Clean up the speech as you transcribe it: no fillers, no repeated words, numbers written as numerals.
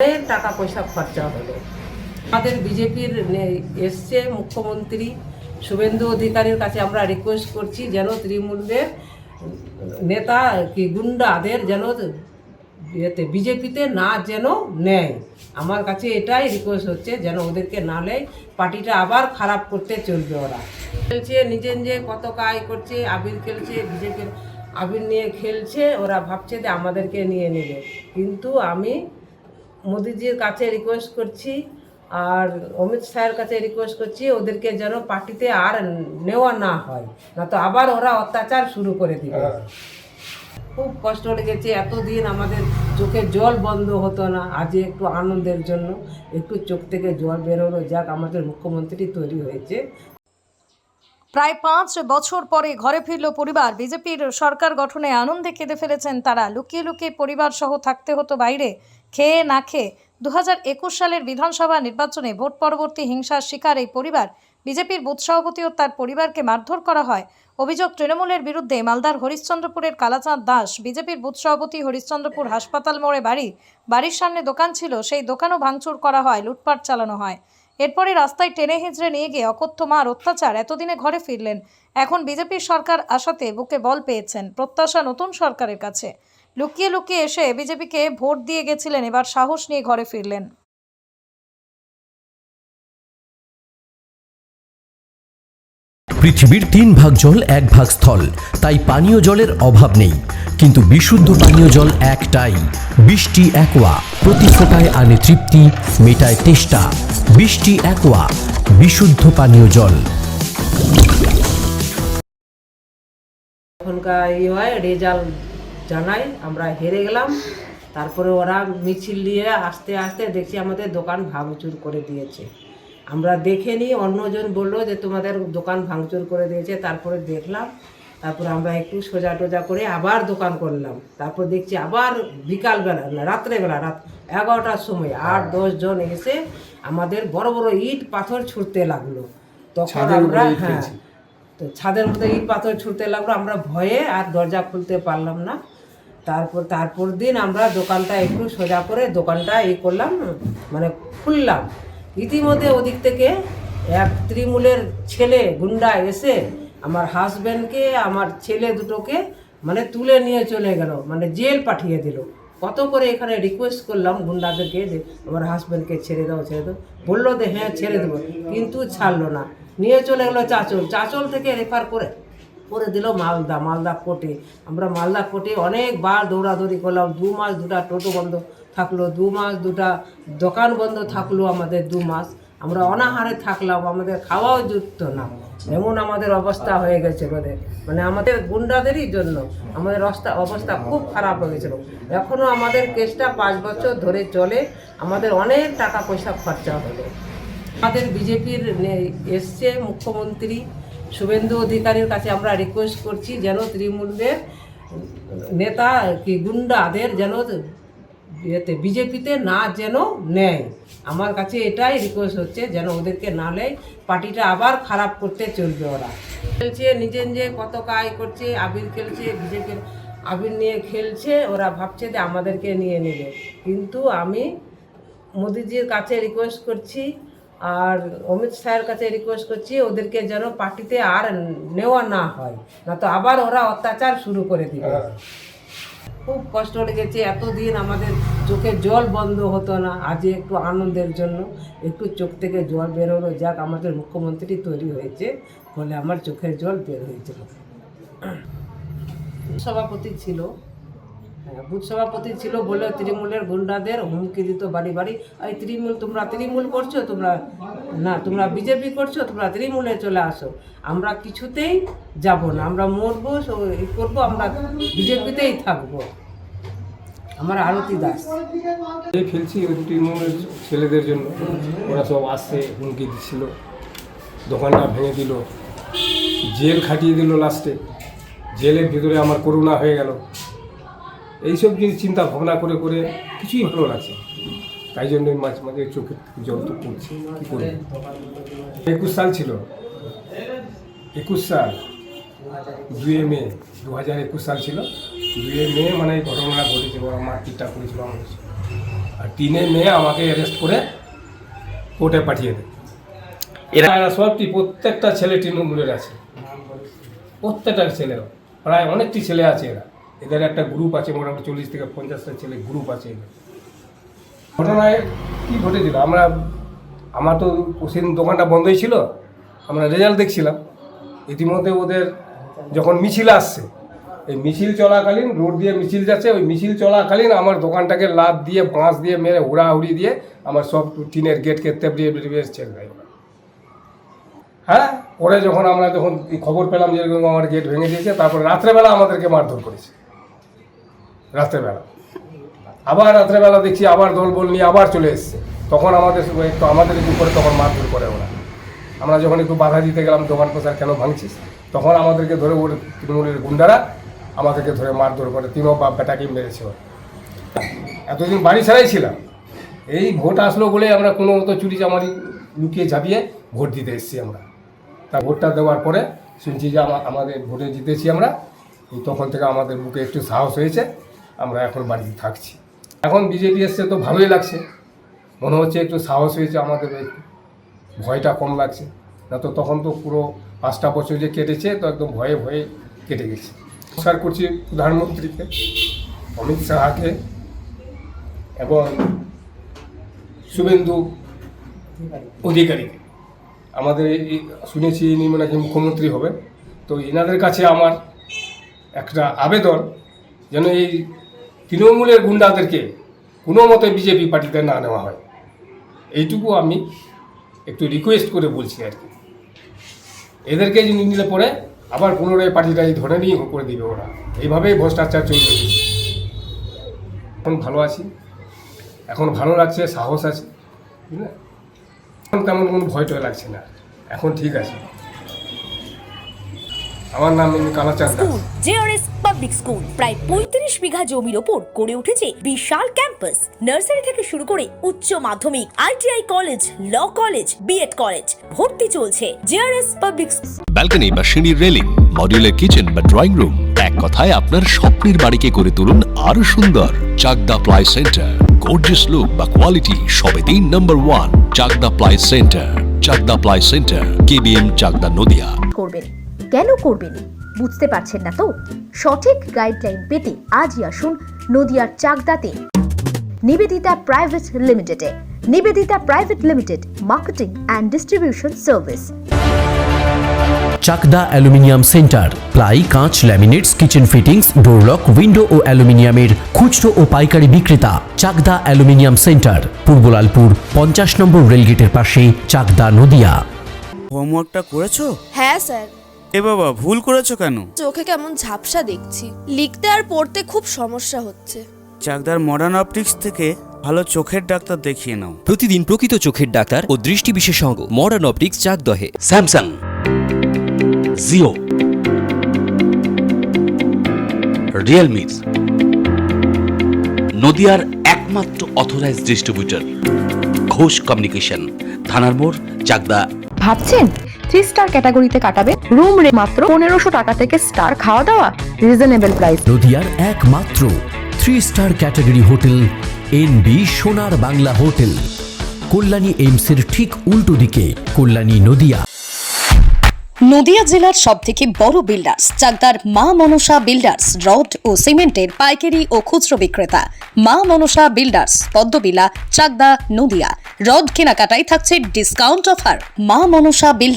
অনেক টাকা পয়সা খরচা হলো। আমাদের বিজেপির এসছে মুখ্যমন্ত্রী শুভেন্দু অধিকারীর কাছে আমরা রিকোয়েস্ট করছি যেন তৃণমূলের নেতা কি গুন্ডাদের যেন বিজেপিতে না যেন নেয়। আমার কাছে এটাই রিকোয়েস্ট হচ্ছে যেন ওদেরকে না নেয়, পার্টিটা আবার খারাপ করতে চলবে। ওরা খেলছে নিজে নিজে পতাকা করছে, আবির খেলছে, বিজেপির আবির নিয়ে খেলছে। ওরা ভাবছে যে আমাদেরকে নিয়ে নেবে, কিন্তু আমি মোদিজির কাছে রিকোয়েস্ট করছি আর অমিত শাহের কাছে রিকোয়েস্ট করছি ওদেরকে যেন পার্টিতে আর নেওয়া না হয়, না তো আবার ওরা অত্যাচার শুরু করে দিবে। খুব কষ্ট লেগেছে, এতদিন আমাদের চোখে জল বন্ধ হতো না, আজ একটু আনন্দের জন্য একটু চোখ থেকে জল বেরোনো, যাক আমাদের মুখ্যমন্ত্রী তৈরি হয়েছে। প্রায় 5 বছর পরে ঘরে ফিরল পরিবার। বিজেপির সরকার গঠনে আনন্দে কেঁদে ফেলেছেন তারা। লুকিয়ে লুকিয়ে পরিবার সহ থাকতে হতো বাইরে, খেয়ে না খেয়ে। 2021 সালের বিধানসভা নির্বাচনে ভোট পরবর্তী হিংসার শিকার এই পরিবার। বিজেপির বুথ সভাপতি ও তার পরিবারকে মারধর করা হয়। অভিযোগ তৃণমূলের বিরুদ্ধে। মালদার হরিশ্চন্দ্রপুরের কালাচাঁদ দাস বিজেপির বুথ সভাপতি। হরিশ্চন্দ্রপুর হাসপাতাল মোড়ে বাড়ির সামনে দোকান ছিল, সেই দোকানও ভাঙচুর করা হয়, লুটপাট চালানো হয়। এরপরে রাস্তায় টেনে হিঁচড়ে নিয়ে গিয়ে অকথ্য মার অত্যাচার। এতদিনে ঘরে ফিরলেন, এখন বিজেপির সরকার আসাতে বুকে বল পেয়েছেন। প্রত্যাশা নতুন সরকারের কাছে। লুকিয়ে লুকিয়ে এসে বিজেপিকে ভোট দিয়ে গেছিলেন, এবার সাহস নিয়ে ঘরে ফিরলেন। পৃথিবীর 3 ভাগ জল 1 ভাগ স্থল, তাই পানীয় জলের অভাব নেই। কিন্তু বিশুদ্ধ পানীয় জল একটাই, বৃষ্টি অ্যাকোয়া। প্রতি ফোঁটায় আনে তৃপ্তি, মেটায় তেষ্টা। বৃষ্টি অ্যাকোয়া, বিশুদ্ধ পানীয় জল। এখনকার হয় রেজাল্ট জানাই আমরা হেরে গেলাম, তারপরে ওরা মিছিল নিয়ে আস্তে আস্তে দেখছি আমাদের দোকান ভাঙচুর করে দিয়েছে। আমরা দেখেনি, অন্যজন বললো যে তোমাদের দোকান ভাঙচুর করে দিয়েছে। তারপরে দেখলাম, তারপরে আমরা একটু সোজা টোজা করে আবার দোকান করলাম। তারপর দেখছি আবার বিকালবেলা না রাত্রেবেলা, রাত 11টার সময় 8-10 জন এসে আমাদের বড় বড় ইট পাথর ছুঁড়তে লাগলো। তখন আমরা তো ছাদের মধ্যে ইট পাথর ছুঁড়তে লাগলো। আমরা ভয়ে আর দরজা খুলতে পারলাম না। তারপর দিন আমরা দোকানটা একটু সোজা করে দোকানটা করলাম, মানে খুললাম। ইতিমধ্যে ওদিক থেকে এক তৃণমূলের ছেলে গুন্ডা এসে আমার হাজব্যান্ডকে, আমার ছেলে দুটোকে মানে তুলে নিয়ে চলে গেল, মানে জেল পাঠিয়ে দিল। কত করে এখানে রিকোয়েস্ট করলাম গুন্ডাদেরকে যে আমার হাজব্যান্ডকে ছেড়ে দাও, বললো যে হ্যাঁ ছেড়ে দেবো, কিন্তু ছাড়লো না। নিয়ে চলে গেলো চাঁচল থেকে রেফার করে দিল মালদা কোর্টে। আমরা মালদা কোর্টে অনেকবার দৌড়াদৌড়ি করলাম। 2 মাস 2টা টোটো বন্ধ থাকলো, 2 মাস 2টা দোকান বন্ধ থাকলো, আমাদের 2 মাস আমরা অনাহারে থাকলাম, আমাদের খাওয়াও জুটতো না। এমন আমাদের অবস্থা হয়ে গেছে, মানে আমাদের গুন্ডাদেরই জন্য আমাদের অবস্থা খুব খারাপ হয়ে গেছিলো। এখনও আমাদের কেসটা 5 বছর ধরে চলে, আমাদের অনেক টাকা পয়সা খরচা হলো। আমাদের বিজেপির এসছে মুখ্যমন্ত্রী শুভেন্দু অধিকারীর কাছে আমরা রিকোয়েস্ট করছি যেন তৃণমূলের নেতা কি গুন্ডাদের যেন বিজেপিতে না যেন নেয়। আমার কাছে এটাই রিকোয়েস্ট হচ্ছে যেন ওদেরকে না নেয়, পার্টিটা আবার খারাপ করতে চলবে। ওরা খেলছে নিজে নিজে পতাকা করছে, আবির খেলছে, বিজেপির আবির নিয়ে খেলছে। ওরা ভাবছে যে আমাদেরকে নিয়ে নেবে, কিন্তু আমি মোদিজির কাছে রিকোয়েস্ট করছি আর অমিত শাহের কাছে রিকোয়েস্ট করছি ওদেরকে যেন পার্টিতে আর নেওয়া না হয়, না তো আবার ওরা অত্যাচার শুরু করে দিবে। খুব কষ্ট লেগেছে, এতদিন আমাদের চোখে জল বন্ধ হতো না, আজ একটু আনন্দের জন্য একটু চোখ থেকে জল বেরোনো, যাক আমাদের মুখ্যমন্ত্রী তৈরি হয়েছে বলে আমার চোখের জল বের হয়েছিল। সভাপতি ছিল, বুথ সভাপতি ছিল বলে তৃণমূলের গুন্ডাদের হুমকি দিত বাড়ি বাড়ি, এই তোমরা তৃণমূল করছো, তোমরা বিজেপি করছো, তোমরা তৃণমূলে চলে আসো। আমরা কিছুতেই যাব না, আমরা মরবো করবো, আমরা বিজেপিতেই থাকবো। আমার আরতি দাস খেলছি ওই তৃণমূলের ছেলেদের জন্য, ওরা সব আসছে হুমকি দিচ্ছিল, দোকানটা ভেঙে দিল, জেল খাটিয়ে দিল, লাস্টে জেলের ভিতরে আমার করোনা হয়ে গেল। এইসব জিনিস চিন্তা ভাবনা করে করে কিছুই ভালো লাগছে, তাই জন্যই মাঝে মাঝে চোখের জল তো পড়ছে। কী করবে, 21 সাল ছিল, 21 সাল 2 মে 2021 সাল ছিল। 2 মে মানে এই ঘটনাটা ঘটেছে, ওরা মারপিটটা করেছিল আমার। আর টিনে মেয়ে আমাকে অ্যারেস্ট করে কোর্টে পাঠিয়ে দেয়। এরা সবটি প্রত্যেকটা ছেলে তৃণমূলের আছে, প্রত্যেকটা ছেলে, প্রায় অনেকটি ছেলে আছে। এদের একটা গ্রুপ আছে, মোটামুটি 40 থেকে 50টা ছেলে গ্রুপ আছে এদের। ঘটনায় কী ঘটেছিল, আমার তো সেদিন দোকানটা বন্ধই ছিল, আমরা রেজাল্ট দেখছিলাম। ইতিমধ্যে ওদের যখন মিছিল আসছে, এই মিছিল চলাকালীন রোড দিয়ে মিছিল যাচ্ছে, ওই মিছিল চলাকালীন আমার দোকানটাকে লাত দিয়ে বাঁশ দিয়ে মেরে হুড়াহুড়ি দিয়ে আমার সব টিনের গেট কেটে ছেড়ে দেয়। হ্যাঁ, পরে যখন এই খবর পেলাম যে এরকম আমার গেট ভেঙে দিয়েছে, তারপর রাত্রেবেলা আমাদেরকে মারধর করেছে। রাত্রেবেলা দেখছি আবার দলবল নিয়ে আবার চলে এসছে। তখন আমাদের উপরে তখন মারধর করে ওরা। আমরা যখন একটু বাধা দিতে গেলাম, দোকান প্রচার কেন ভাঙছিস, তখন আমাদেরকে ধরে ওর তৃণমূলের গুন্ডারা আমাদেরকে ধরে মারধর করে, 3 বাপ বেটাকেই মেরেছে ওরা। এতদিন বাড়ি ছাড়াই ছিলাম, এই ভোট আসলো বলে আমরা কোনো মতো চুরি চামারি লুকিয়ে ঝাঁপিয়ে ভোট দিতে এসেছি আমরা। তা ভোটটা দেওয়ার পরে শুনছি যে আমাদের ভোটে জিতেছি আমরা, তখন থেকে আমাদের বুকে একটু সাহস হয়েছে, আমরা এখন বাড়িতে থাকছি। এখন বিজেপি এসছে তো ভালোই লাগছে, মনে হচ্ছে একটু সাহস হয়েছে, আমাদের ভয়টা কম লাগছে। না তো তখন তো পুরো 5টা বছর যে কেটেছে, তো একদম ভয়ে ভয়ে কেটে গেছে। নমস্কার করছি প্রধানমন্ত্রীকে, অমিত শাহকে এবং শুভেন্দু অধিকারীকে। আমাদের শুনেছি ইনি নাকি মুখ্যমন্ত্রী হবে, তো এনাদের কাছে আমার একটা আবেদন, যেন এই তৃণমূলের গুন্ডাদেরকে কোনো মতে বিজেপি পার্টিতে না নেওয়া হয়, এইটুকু আমি একটু রিকোয়েস্ট করে বলছি আর কি। এদেরকে যদি নিলে পরে আবার পুনরায় পার্টিটা এই ধরনেরই করে দিবে ওরা, এইভাবেই ভ্রষ্টাচার চলবে। এখন ভালো আছি, এখন ভালো লাগছে, সাহস আছে, বুঝলে, এখন তেমন কোনো ভয় টয় লাগছে না, এখন ঠিক আছে। আমার নাম Kalachand Das. JRS public school প্রায় 35 বিঘা জমির ওপর গড়ে উঠেছে বিশাল ক্যাম্পাস। নার্সারি থেকে শুরু করে উচ্চ মাধ্যমিক, ITI college, law college, BEd college, ভর্তি চলছে। জেআরএস পাবলিক ব্যালকনি বা সিঁড়ির রেলিং, মডিউলার কিচেন বা ড্রয়িং রুম, এক কথায় আপনার স্বপ্নের বাড়িকে করে তুলুন আরো সুন্দর। Chakdah ply centre, gorgeous look বা কোয়ালিটি সবেতেই number 1। Chakdah ply centre, Chakdah ply centre, KBM, Chakdah, Nadia. করবেন কেন করবেন বুঝতে পারছেন না তো? সঠিক গাইডলাইন পেতে আজই আসুন নদিয়ার চাকদাতে নিবেদিতা প্রাইভেট লিমিটেডে। Nivedita private limited, marketing and distribution service. Chakdah aluminium centre, ply, কাঁচ, laminates, kitchen fittings, door lock, window ও অ্যালুমিনিয়ামের খুচরো ও পাইকারি বিক্রেতা। Chakdah aluminium centre, Purbalalpur 50 number রেলগেটের পাশে, চাকদা, নদিয়া। হোমওয়ার্কটা করেছো? হ্যাঁ স্যার। এ বাবা, ভুল করেছো কেন? চোখে কেমন ঝাপসা দেখছি, লিখতে আর পড়তে খুব সমস্যা হচ্ছে। চাকদার মডার্ন অপটিক্স থেকে ভালো চোখের ডাক্তার দেখিয়ে নাও। প্রতিদিন প্রকৃত চোখের ডাক্তার ও দৃষ্টি বিশেষজ্ঞ মডার্ন অপটিক্স, চাকদহে। স্যামসাং, জিও, রিয়েলমি, নদিয়ার একমাত্র অথরাইজড ডিস্ট্রিবিউটর ঘোষ কমিউনিকেশন, থানার মোড়, চাকদা। ভাবছেন 3 স্টার ক্যাটাগরিতে কাটাবে? রুম রে মাত্র 1500 টাকা থেকে স্টার, খাওয়া দাওয়া রিজনেবল প্রাইস। নদিয়ার একমাত্র 3 স্টার ক্যাটাগরি হোটেল এনবি সোনার বাংলা হোটেল, কল্যাণী এইমসের ঠিক উল্টো দিকে, কল্যাণী, নদিয়া। নদিয়া জেলার সবথেকে বড় বিল্ডার্স চাকদার মা মনসা বিল্ডার্স, রড ও সিমেন্টের পাইকারি ও খুচরো বিক্রেতা। মা মনসা বিল্ডার্স, পদ্মবিলা, চাকদা, নদিয়া। রড কেনাকাটায় থাকছে ডিসকাউন্ট অফার। মা মনসা বিল্ডার্স।